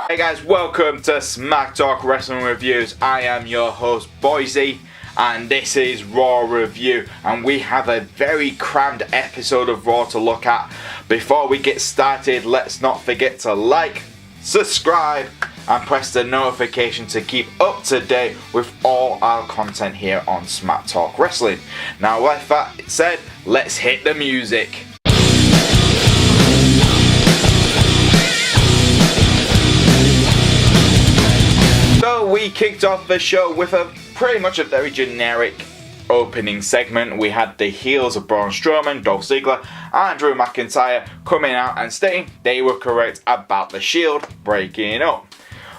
Hey guys, welcome to Smack Talk Wrestling Reviews. I am your host Boise, and this is Raw Review, and we have a very crammed episode of Raw to look at. Before we get started, let's not forget to like, subscribe, and press the notification to keep up to date with all our content here on Smack Talk Wrestling. Now with that said, let's hit the music. So we kicked off the show with pretty much a very generic opening segment. We had the heels of Braun Strowman, Dolph Ziggler, and Drew McIntyre coming out and stating they were correct about the Shield breaking up.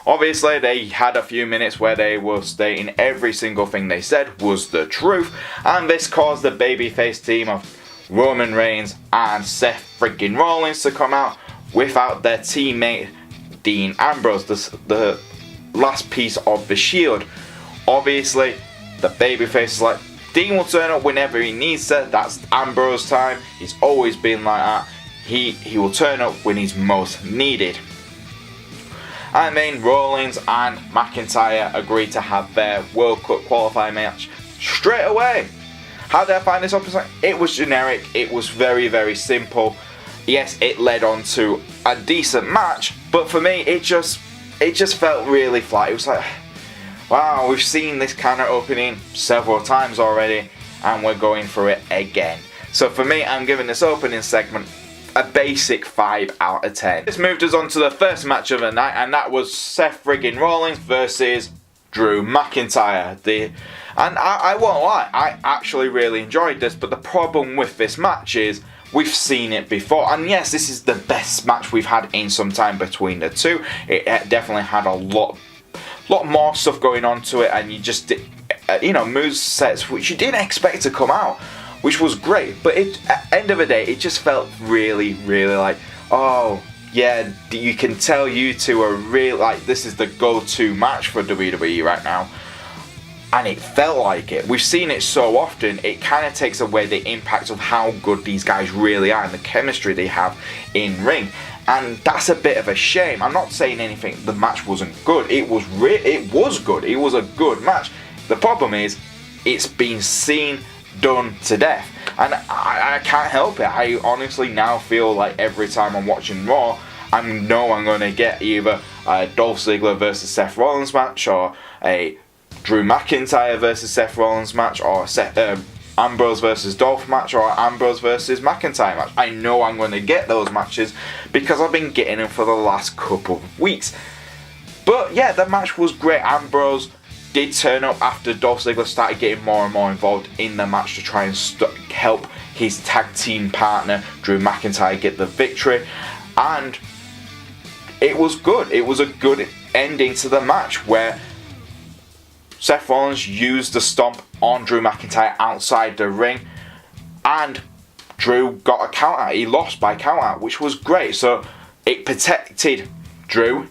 Obviously, they had a few minutes where they were stating every single thing they said was the truth, and this caused the babyface team of Roman Reigns and Seth freaking Rollins to come out without their teammate Dean Ambrose, the last piece of the Shield. Obviously, the babyface is like, Dean will turn up whenever he needs to. That's Ambrose time. He's always been like that. He will turn up when he's most needed. And then Rollins and McIntyre agreed to have their World Cup qualifying match straight away. How did I find this episode? It was generic. It was very, very simple. Yes, it led on to a decent match, but for me, it just felt really flat. It was like, wow, we've seen this kind of opening several times already, and we're going through it again. So for me, I'm giving this opening segment a basic 5 out of 10. This moved us on to the first match of the night, and that was Seth friggin' Rollins versus Drew McIntyre. And I won't lie, I actually really enjoyed this, but the problem with this match is we've seen it before, and yes, this is the best match we've had in some time between the two. It definitely had a lot more stuff going on to it, and you just did, moves sets which you didn't expect to come out, which was great. But at the end of the day, it just felt really, really like, oh yeah, you can tell you two are really like, this is the go-to match for WWE right now. And it felt like it. We've seen it so often, it kind of takes away the impact of how good these guys really are and the chemistry they have in ring. And that's a bit of a shame. I'm not saying anything, the match wasn't good. It was good. It was a good match. The problem is, it's been seen, done to death. And I can't help it. I honestly now feel like every time I'm watching Raw, I know I'm going to get either a Dolph Ziggler versus Seth Rollins match, or a Drew McIntyre versus Seth Rollins match, or Ambrose versus Dolph match, or Ambrose versus McIntyre match. I know I'm going to get those matches because I've been getting them for the last couple of weeks. But yeah, the match was great. Ambrose did turn up after Dolph Ziggler started getting more and more involved in the match to try and help his tag team partner Drew McIntyre get the victory, and it was good. It was a good ending to the match where Seth Rollins used the stomp on Drew McIntyre outside the ring, and Drew got a count out. He lost by count out, which was great. So it protected Drew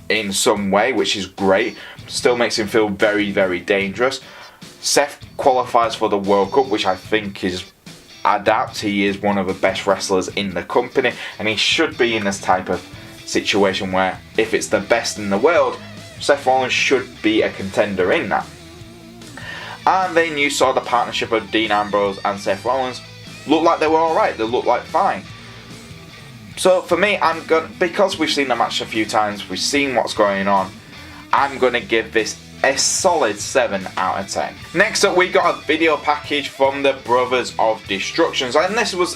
in some way, which is great. Still makes him feel very, very dangerous. Seth qualifies for the World Cup, which I think is adapt. He is one of the best wrestlers in the company, and he should be in this type of situation where if it's the best in the world, Seth Rollins should be a contender in that. And then you saw the partnership of Dean Ambrose and Seth Rollins look like they were alright. They looked like fine. So for me, because we've seen the match a few times, we've seen what's going on, I'm going to give this a solid 7 out of 10. Next up, we got a video package from the Brothers of Destruction, and this was,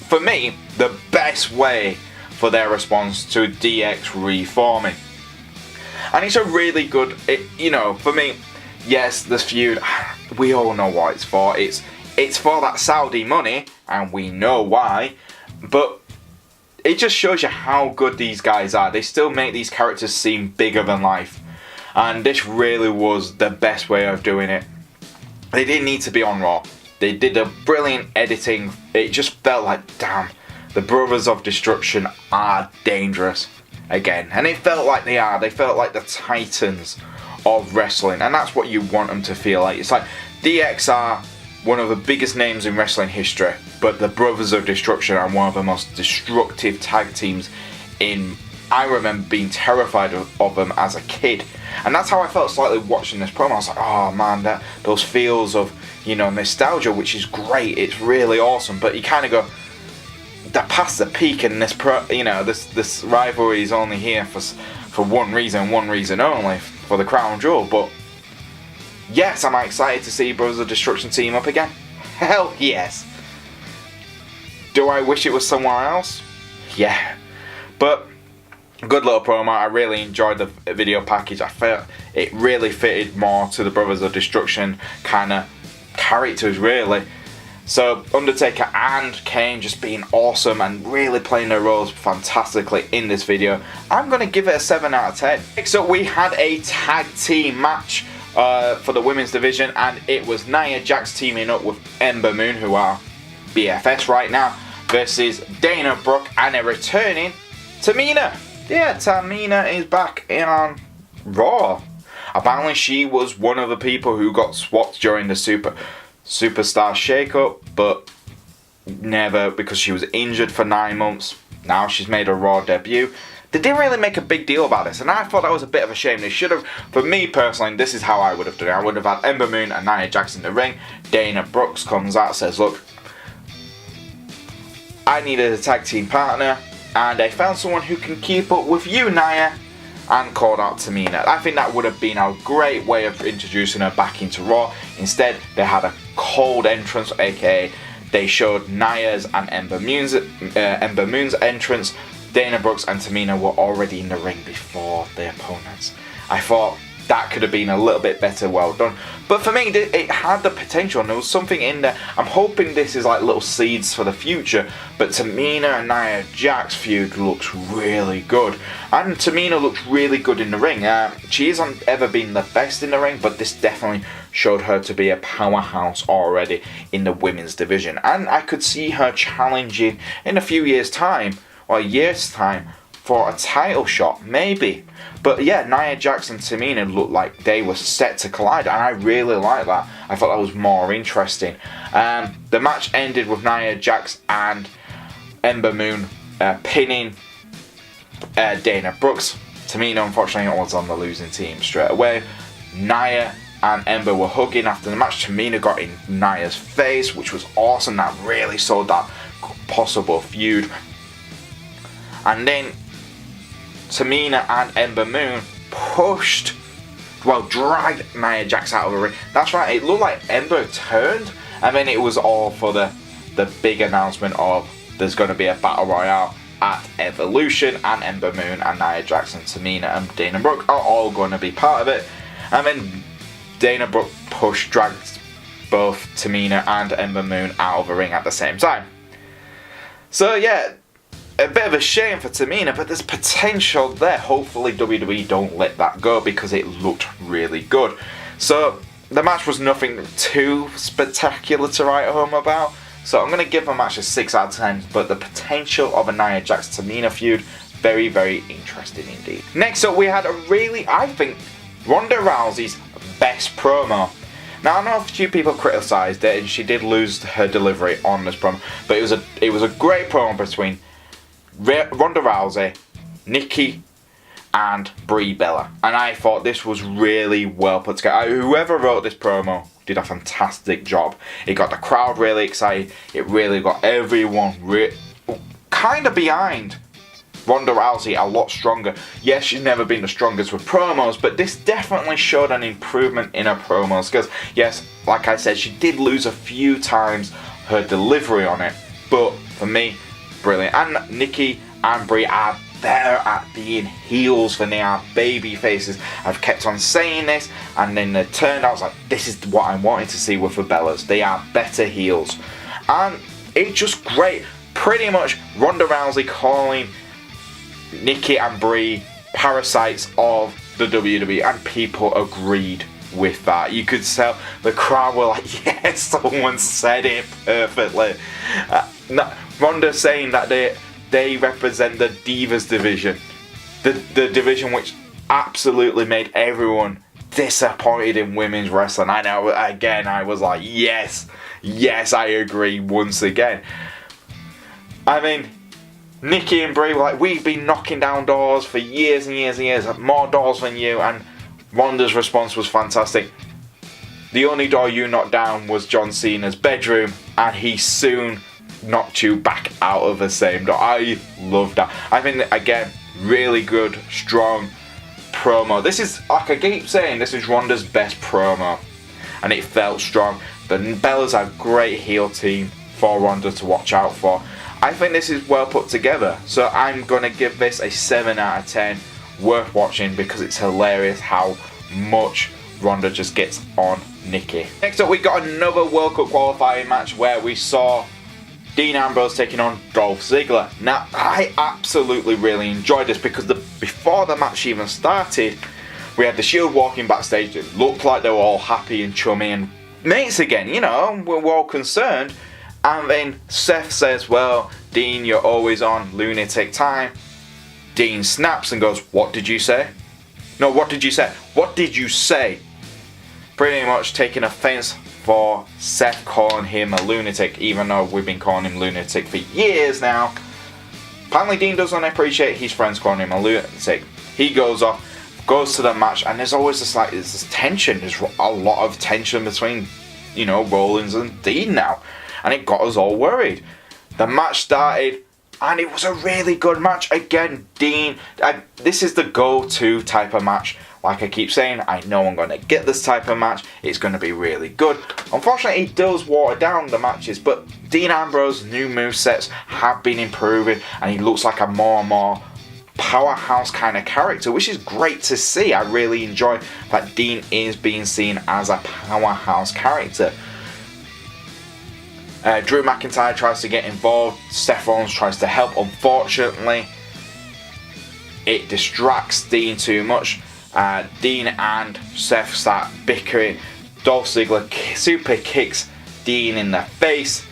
for me, the best way for their response to DX reforming. And it's a really good, for me, yes, this feud, we all know what it's for. It's for that Saudi money, and we know why, but it just shows you how good these guys are. They still make these characters seem bigger than life, and this really was the best way of doing it. They didn't need to be on Raw. They did a brilliant editing. It just felt like, damn, the Brothers of Destruction are dangerous again, and it felt like they are. They felt like the titans of wrestling, and that's what you want them to feel like. It's like DX are one of the biggest names in wrestling history, but the Brothers of Destruction are one of the most destructive tag teams in I remember being terrified of them as a kid. And that's how I felt slightly watching this promo. I was like, oh man, those feels of, you know, nostalgia, which is great. It's really awesome. But you kind of go, they're past the peak, and this rivalry is only here for one reason only, for the crown jewel. But yes, am I excited to see Brothers of Destruction team up again? Hell yes. Do I wish it was somewhere else? Yeah. But good little promo. I really enjoyed the video package. I felt it really fitted more to the Brothers of Destruction kind of characters, really. So Undertaker and Kane just being awesome and really playing their roles fantastically in this video. I'm going to give it a 7 out of 10. Next up, we had a tag team match for the women's division, and it was Nia Jax teaming up with Ember Moon, who are BFS right now, versus Dana Brooke and a returning Tamina. Yeah, Tamina is back on Raw. Apparently she was one of the people who got swapped during the Superstar shakeup, but never, because she was injured for 9 months. Now she's made a Raw debut. They didn't really make a big deal about this, and I thought that was a bit of a shame. They should have, for me personally, this is how I would have done it. I would have had Ember Moon and Nia Jax in the ring. Dana Brooks comes out and says, look, I needed a tag team partner, and I found someone who can keep up with you, Naya, and called out Tamina. I think that would have been a great way of introducing her back into Raw. Instead, they had a cold entrance, aka they showed Naya's and Ember Moon's entrance. Dana Brooks and Tamina were already in the ring before their opponents. I thought that could have been a little bit better, well done. But for me, it had the potential, and there was something in there. I'm hoping this is like little seeds for the future, but Tamina and Nia Jax feud looks really good. And Tamina looks really good in the ring. She hasn't ever been the best in the ring, but this definitely showed her to be a powerhouse already in the women's division. And I could see her challenging in a few years' time, or a year's time, for a title shot, maybe. But yeah, Nia Jax and Tamina looked like they were set to collide, and I really like that. I thought that was more interesting. The match ended with Nia Jax and Ember Moon pinning Dana Brooks. Tamina, unfortunately, was on the losing team straight away. Nia and Ember were hugging after the match. Tamina got in Nia's face, which was awesome. That really sold that possible feud. And then Tamina and Ember Moon dragged Nia Jax out of the ring. That's right, it looked like Ember turned, and then it was all for the big announcement of there's going to be a battle royale at Evolution, and Ember Moon and Nia Jax and Tamina and Dana Brooke are all going to be part of it. And then Dana Brooke dragged both Tamina and Ember Moon out of the ring at the same time. So yeah, a bit of a shame for Tamina, but there's potential there. Hopefully WWE don't let that go, because it looked really good. So the match was nothing too spectacular to write home about. So I'm going to give the match a 6 out of 10, but the potential of a Nia Jax Tamina feud, very, very interesting indeed. Next up, we had I think, Ronda Rousey's best promo. Now I know a few people criticised it, and she did lose her delivery on this promo, but it was a great promo between Ronda Rousey, Nikki, and Brie Bella, and I thought this was really well put together. Whoever wrote this promo did a fantastic job. It got the crowd really excited. It really got everyone kind of behind Ronda Rousey a lot stronger. Yes, she's never been the strongest with promos, but this definitely showed an improvement in her promos, because yes, like I said, she did lose a few times her delivery on it, but for me, brilliant. And Nikki and Brie are better at being heels than they are baby faces. I've kept on saying this, and then it turned out, I was like, this is what I wanted to see with the Bellas. They are better heels, and it's just great. Pretty much Ronda Rousey calling Nikki and Brie parasites of the WWE, and people agreed with that. You could tell the crowd were like, yes, someone said it perfectly. Ronda saying that they represent the Divas division, the division which absolutely made everyone disappointed in women's wrestling. I know, again, I was like, yes, I agree once again. I mean, Nikki and Brie were like, we've been knocking down doors for years and years and years, more doors than you, and Ronda's response was fantastic. The only door you knocked down was John Cena's bedroom, and he soon knocked you back out of the same door. I love that. I think that, again, really good, strong promo. This is, like I keep saying, this is Ronda's best promo, and it felt strong. The Bellas are a great heel team for Ronda to watch out for. I think this is well put together, so I'm going to give this a 7 out of 10. Worth watching because it's hilarious how much Ronda just gets on Nikki. Next up, we got another World Cup qualifying match where we saw Dean Ambrose taking on Dolph Ziggler. Now, I absolutely really enjoyed this because before the match even started, we had the Shield walking backstage. It looked like they were all happy and chummy and mates again, you know, we're all concerned. And then Seth says, well, Dean, you're always on lunatic time. Dean snaps and goes, what did you say? No, what did you say? What did you say? Pretty much taking offense for Seth calling him a lunatic, even though we've been calling him lunatic for years now. Apparently Dean doesn't appreciate his friends calling him a lunatic. He goes off, goes to the match, and there's always this tension. There's a lot of tension between, you know, Rollins and Dean now. And it got us all worried. The match started, and it was a really good match. Again, Dean, this is the go-to type of match. Like I keep saying, I know I'm going to get this type of match. It's going to be really good. Unfortunately, he does water down the matches, but Dean Ambrose's new movesets have been improving, and he looks like a more and more powerhouse kind of character, which is great to see. I really enjoy that Dean is being seen as a powerhouse character. Drew McIntyre tries to get involved. Seth Rollins tries to help. Unfortunately, it distracts Dean too much. Dean and Seth start bickering. Dolph Ziggler super kicks Dean in the face.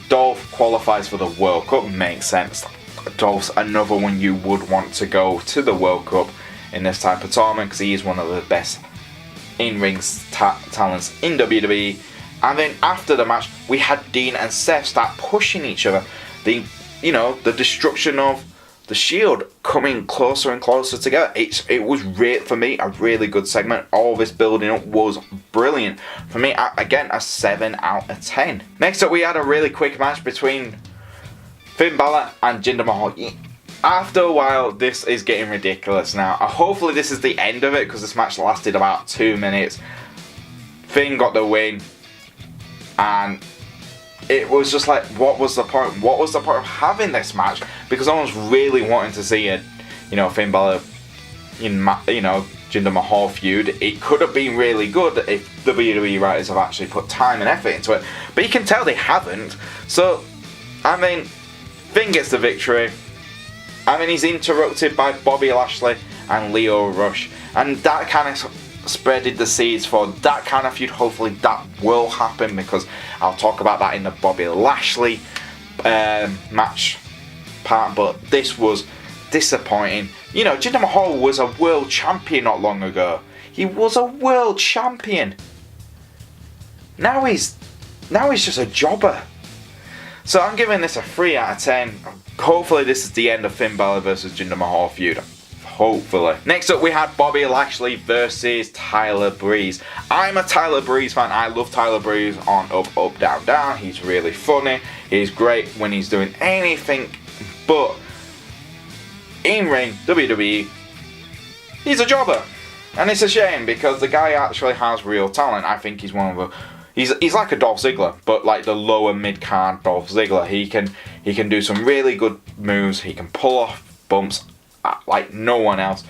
Dolph qualifies for the World Cup. Makes sense. Dolph's another one you would want to go to the World Cup in this type of tournament because he is one of the best in-ring talents in WWE. And then after the match, we had Dean and Seth start pushing each other. The destruction of the Shield coming closer and closer together. It was for me a really good segment. All this building up was brilliant. For me, again, a 7 out of 10. Next up, we had a really quick match between Finn Balor and Jinder Mahal. After a while, this is getting ridiculous now. Hopefully this is the end of it because this match lasted about 2 minutes. Finn got the win. And it was just like, what was the point? What was the point of having this match? Because I was really wanting to see Finn Balor, Jinder Mahal feud. It could have been really good if WWE writers have actually put time and effort into it. But you can tell they haven't. So, I mean, Finn gets the victory. I mean, he's interrupted by Bobby Lashley and Lio Rush. And that kind of spreaded the seeds for that kind of feud. Hopefully that will happen because I'll talk about that in the Bobby Lashley match part. But this was disappointing. You know, Jinder Mahal was a world champion not long ago. He was a world champion. Now he's just a jobber. So I'm giving this a 3 out of 10. Hopefully this is the end of Finn Balor versus Jinder Mahal feud. Hopefully. Next up, we had Bobby Lashley versus Tyler Breeze. I'm a Tyler Breeze fan. I love Tyler Breeze on Up, Up, Down, Down. He's really funny. He's great when he's doing anything but in-ring WWE. He's a jobber. And it's a shame because the guy actually has real talent. I think he's one of the... He's like a Dolph Ziggler, but like the lower mid-card Dolph Ziggler. He can do some really good moves. He can pull off bumps like no one else,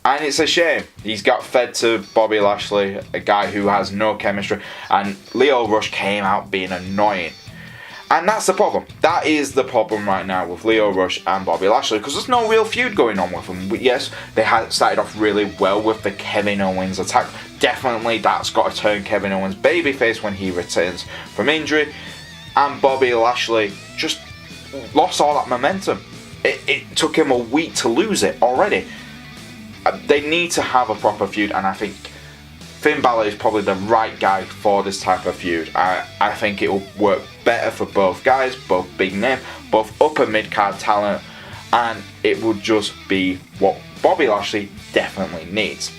and it's a shame he's got fed to Bobby Lashley, a guy who has no chemistry, and Lio Rush came out being annoying, and that's the problem. That is the problem right now with Lio Rush and Bobby Lashley because there's no real feud going on with them. But yes, they had started off really well with the Kevin Owens attack. Definitely that's got to turn Kevin Owens babyface when he returns from injury, and Bobby Lashley just lost all that momentum. It took him a week to lose it already. They need to have a proper feud, and I think Finn Balor is probably the right guy for this type of feud. I think it will work better for both guys, both big name, both upper mid-card talent, and it would just be what Bobby Lashley definitely needs.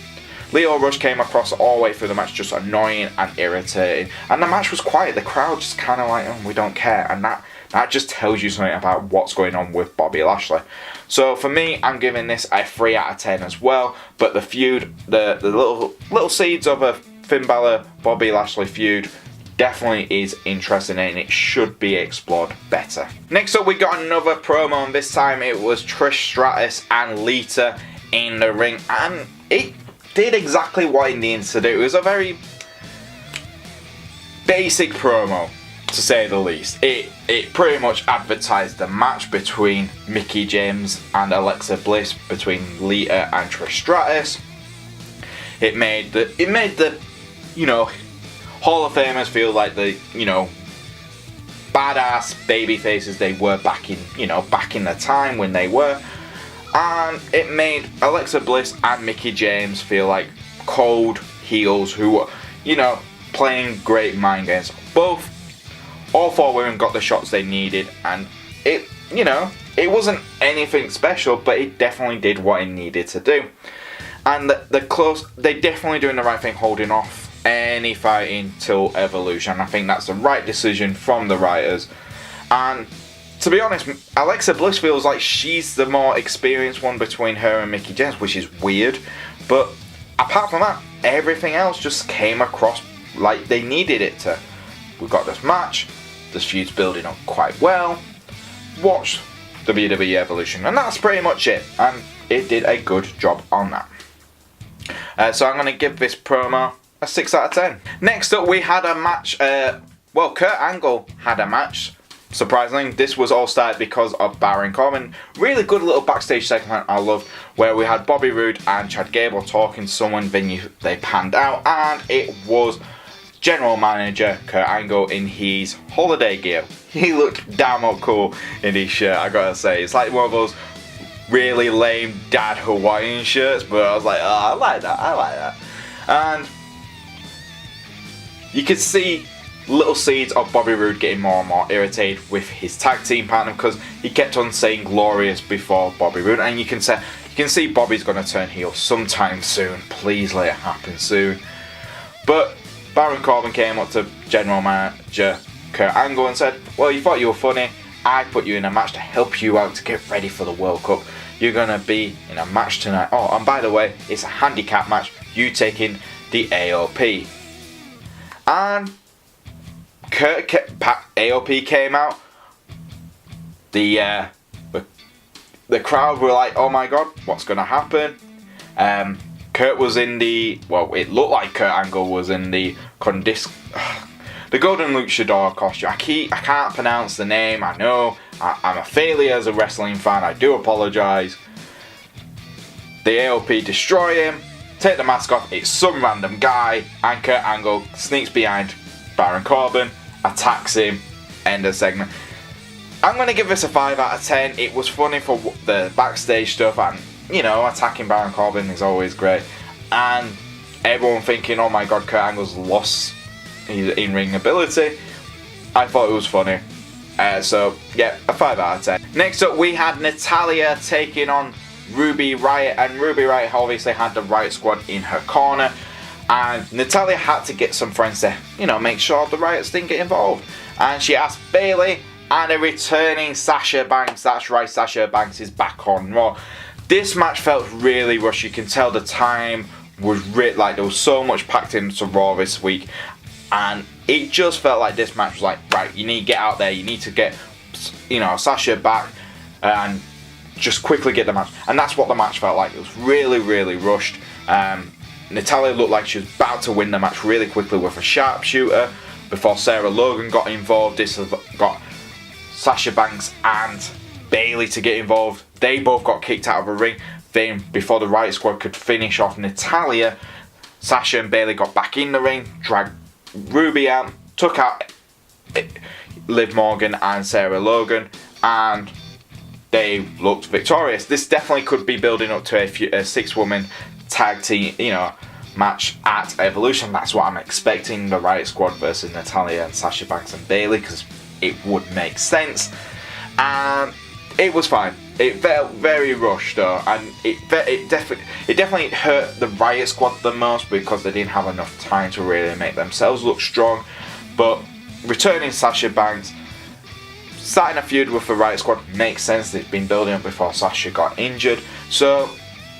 Lio Rush came across all the way through the match just annoying and irritating, and the match was quiet. The crowd just kind of like, oh, we don't care, and that just tells you something about what's going on with Bobby Lashley. So for me, I'm giving this a 3 out of 10 as well. But the feud, the little seeds of a Finn Balor Bobby Lashley feud definitely is interesting, and it should be explored better. Next up, we got another promo, and this time it was Trish Stratus and Lita in the ring, and it did exactly what it needed to do. It was a very basic promo, to say the least. It pretty much advertised the match between Mickie James and Alexa Bliss, between Lita and Trish Stratus. It made the Hall of Famers feel like the badass baby faces they were back in the time when they were. And it made Alexa Bliss and Mickie James feel like cold heels who were, playing great mind games. All 4 women got the shots they needed, and it wasn't anything special, but it definitely did what it needed to do. And they definitely doing the right thing, holding off any fighting till Evolution. I think that's the right decision from the writers. And to be honest, Alexa Bliss feels like she's the more experienced one between her and Mickie James, which is weird. But apart from that, everything else just came across like they needed it to. We've got this match, this feud's building up quite well. Watch WWE Evolution, and that's pretty much it. And it did a good job on that. So I'm going to give this promo a 6 out of 10. Next up, we had a match. Kurt Angle had a match. Surprisingly, this was all started because of Baron Corbin. Really good little backstage segment I love, where we had Bobby Roode and Chad Gable talking to someone. Then they panned out, and it was General Manager Kurt Angle in his holiday gear. He looked damn up cool in his shirt, I gotta say. It's like one of those really lame dad Hawaiian shirts, but I was like, oh, I like that. And you could see little seeds of Bobby Roode getting more and more irritated with his tag team partner, because he kept on saying glorious before Bobby Roode, and you can see Bobby's going to turn heel sometime soon. Please let it happen soon. But Baron Corbin came up to General Manager Kurt Angle and said, well, you thought you were funny. I put you in a match to help you out to get ready for the World Cup. You're going to be in a match tonight. Oh, and by the way, it's a handicap match. You taking the AOP. And AOP came out. The crowd were like, oh my god, what's going to happen? Kurt was in it looked like Kurt Angle was in the Golden Luchador costume. I can't pronounce the name. I know I'm a failure as a wrestling fan. I do apologise. The AOP destroy him, take the mask off. It's some random guy, and Kurt Angle sneaks behind Baron Corbin, attacks him, end of segment. I'm going to give this a 5 out of 10. It was funny for the backstage stuff, and attacking Baron Corbin is always great. And everyone thinking, oh my god, Kurt Angle's lost his in-ring ability. I thought it was funny. So, yeah, a 5 out of 10. Next up, we had Natalya taking on Ruby Riott, and Ruby Riott obviously had the Riott Squad in her corner. And Natalya had to get some friends to, make sure the Riotts didn't get involved. And she asked Bayley and a returning Sasha Banks. That's right, Sasha Banks is back on Raw. This match felt really rushed. You can tell the time was like there was so much packed into Raw this week. And it just felt like this match was like, right, you need to get out there. You need to get, Sasha back and just quickly get the match. And that's what the match felt like. It was really, really rushed. Natalya looked like she was about to win the match really quickly with a sharpshooter before Sarah Logan got involved. This has got Sasha Banks and Bayley to get involved. They both got kicked out of the ring. Then, before the Riott Squad could finish off Natalya, Sasha and Bayley got back in the ring, dragged Ruby out, took out Liv Morgan and Sarah Logan, and they looked victorious. This definitely could be building up to a 6-woman tag team, match at Evolution. That's what I'm expecting. The Riott Squad versus Natalya and Sasha Banks and Bayley, because it would make sense. And it was fine. It felt very rushed though, and it definitely hurt the Riott Squad the most because they didn't have enough time to really make themselves look strong. But returning Sasha Banks, starting a feud with the Riott Squad makes sense. It's been building up before Sasha got injured. So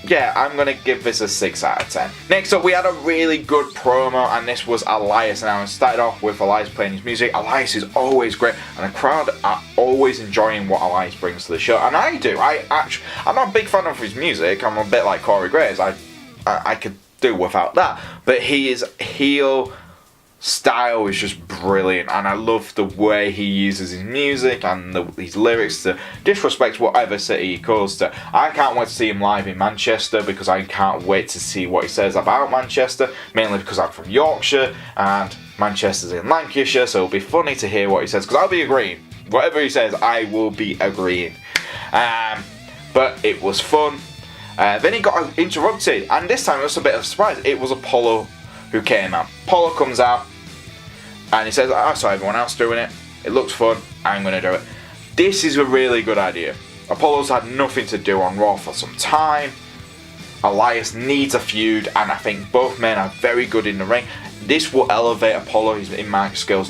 yeah, I'm going to give this a 6 out of 10. Next up, we had a really good promo, and this was Elias. Now, it started off with Elias playing his music. Elias is always great, and the crowd are always enjoying what Elias brings to the show. And I do. I'm not a big fan of his music. I'm a bit like Corey Graves. I could do without that. But his heel style is just brilliant, and I love the way he uses his music and his lyrics to disrespect whatever city he goes to. I can't wait to see him live in Manchester because I can't wait to see what he says about Manchester, mainly because I'm from Yorkshire and Manchester's in Lancashire, so it'll be funny to hear what he says because I'll be agreeing. Whatever he says, I will be agreeing. But it was fun. Then he got interrupted, and this time it was a bit of a surprise. It was Apollo who came out. Apollo comes out and he says, I saw everyone else doing it. It looks fun. I'm going to do it. This is a really good idea. Apollo's had nothing to do on Raw for some time. Elias needs a feud, and I think both men are very good in the ring. This will elevate Apollo. His in-mic skills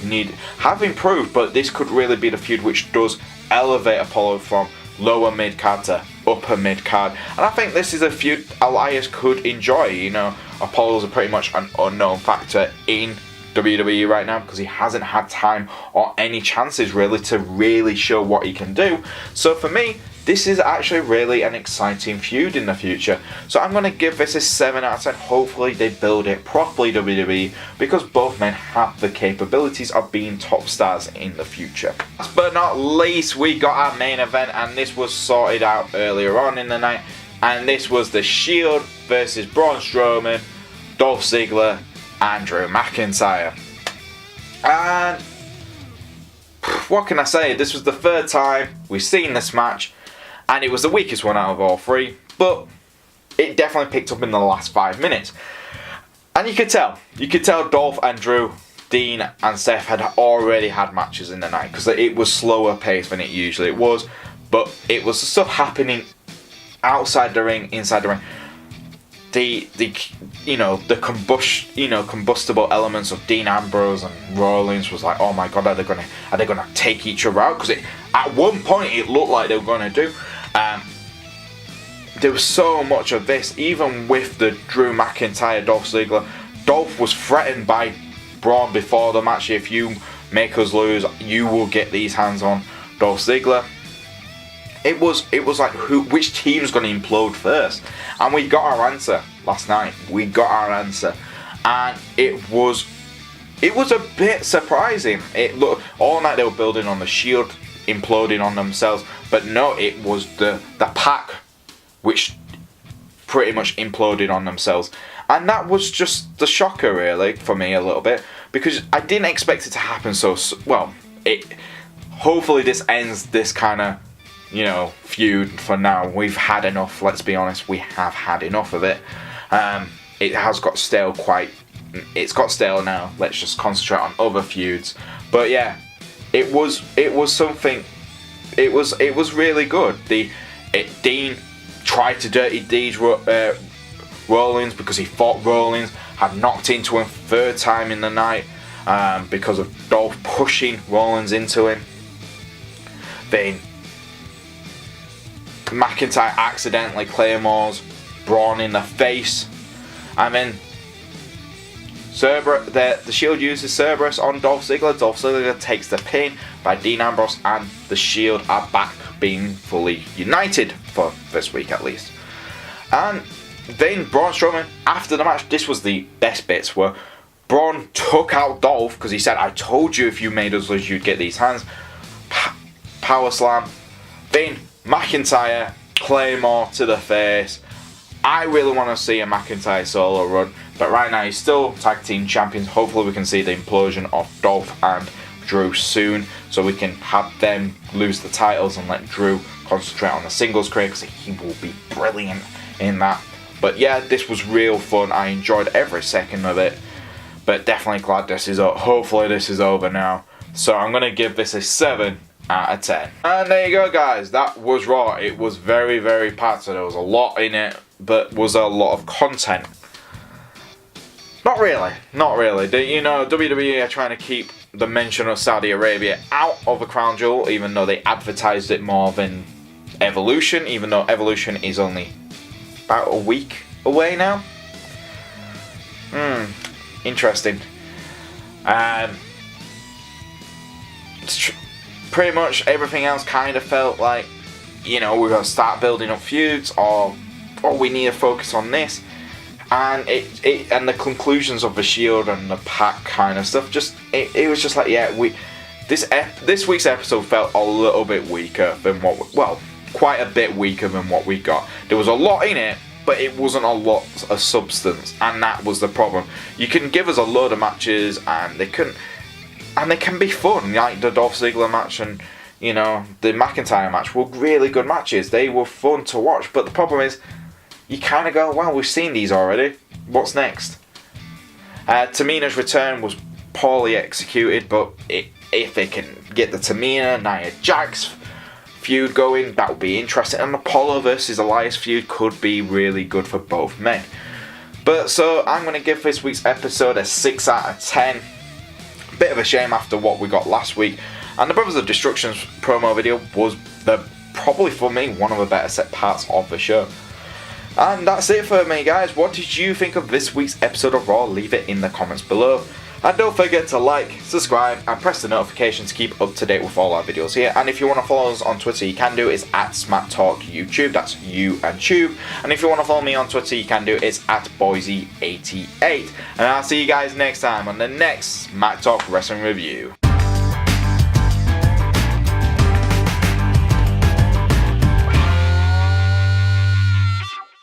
have improved, but this could really be the feud which does elevate Apollo from lower mid-card to upper mid-card. And I think this is a feud Elias could enjoy. You know, Apollo's are pretty much an unknown factor in WWE right now because he hasn't had time or any chances really to really show what he can do. So for me, this is actually really an exciting feud in the future. So I'm going to give this a 7 out of 10. Hopefully they build it properly, WWE, because both men have the capabilities of being top stars in the future. Last but not least, we got our main event, and this was sorted out earlier on in the night. And this was the Shield versus Braun Strowman, Dolph Ziggler, and Drew McIntyre. And what can I say? This was the third time we've seen this match, and it was the weakest one out of all three, but it definitely picked up in the last 5 minutes. And you could tell Dolph and Drew, Dean and Seth had already had matches in the night because it was slower paced than it usually was, but it was stuff happening outside the ring, inside the ring. The combustible elements of Dean Ambrose and Rollins was like, oh my god, are they gonna take each other out? Because at one point it looked like they were gonna do. There was so much of this, even with the Drew McIntyre Dolph Ziggler. Dolph was threatened by Braun before the match. If you make us lose, you will get these hands on Dolph Ziggler. It was like which team's going to implode first, and we got our answer last night. We got our answer, and it was a bit surprising. It looked all night they were building on the Shield imploding on themselves, but no, it was the Pack which pretty much imploded on themselves, and that was just the shocker really for me a little bit because I didn't expect it to happen so well. Hopefully this ends this kind of feud for now. We've had enough, let's be honest, we have had enough of it. It has got stale it's got stale now. Let's just concentrate on other feuds. But yeah, it was something, it was really good. Dean tried to dirty deeds Rollins because he thought Rollins had knocked into him third time in the night because of Dolph pushing Rollins into him. Then McIntyre accidentally claymores Braun in the face, and then the Shield uses Cerberus on Dolph Ziggler. Dolph Ziggler takes the pin by Dean Ambrose, and the Shield are back being fully united for this week at least. And then Braun Strowman, after the match, this was the best bits, where Braun took out Dolph because he said, I told you if you made us lose you'd get these hands. Power slam. Then McIntyre, Claymore to the face. I really want to see a McIntyre solo run, but right now he's still tag team champions. Hopefully we can see the implosion of Dolph and Drew soon, so we can have them lose the titles and let Drew concentrate on the singles career because he will be brilliant in that. But yeah, this was real fun. I enjoyed every second of it, but definitely glad this is over. Hopefully this is over now. So I'm going to give this a 7 out of 10. And there you go, guys. That was Raw. It was very, very packed. So there was a lot in it, but was a lot of content. Not really. Not really. You know, WWE are trying to keep the mention of Saudi Arabia out of the Crown Jewel, even though they advertised it more than Evolution, even though Evolution is only about a week away now. Interesting. Pretty much everything else kind of felt like, you know, we're going to start building up feuds, or we need to focus on this. And and the conclusions of the Shield and the Pack kind of stuff, it was just like, yeah, this week's episode felt a little bit weaker than quite a bit weaker than what we got. There was a lot in it, but it wasn't a lot of substance, and that was the problem. You can give us a load of matches, and they can be fun, like the Dolph Ziggler match and, you know, the McIntyre match were really good matches. They were fun to watch, but the problem is, you kind of go, well, we've seen these already. What's Tamina's return was poorly executed, but if they can get the Tamina, Naya, Jax feud going, that would be interesting. And Apollo versus Elias feud could be really good for both men. But so I'm going to give this week's episode a 6 out of 10. Bit of a shame after what we got last week. And the Brothers of Destruction's promo video was probably for me one of the better set parts of the show. And that's it for me, guys. What did you think of this week's episode of Raw? Leave it in the comments below. And don't forget to like, subscribe, and press the notification to keep up to date with all our videos here. And if you want to follow us on Twitter, you can do it. It's at SmackTalkYouTube. That's you and Tube. And if you want to follow me on Twitter, you can do it. It's at Boise88. And I'll see you guys next time on the next Smack Talk Wrestling Review.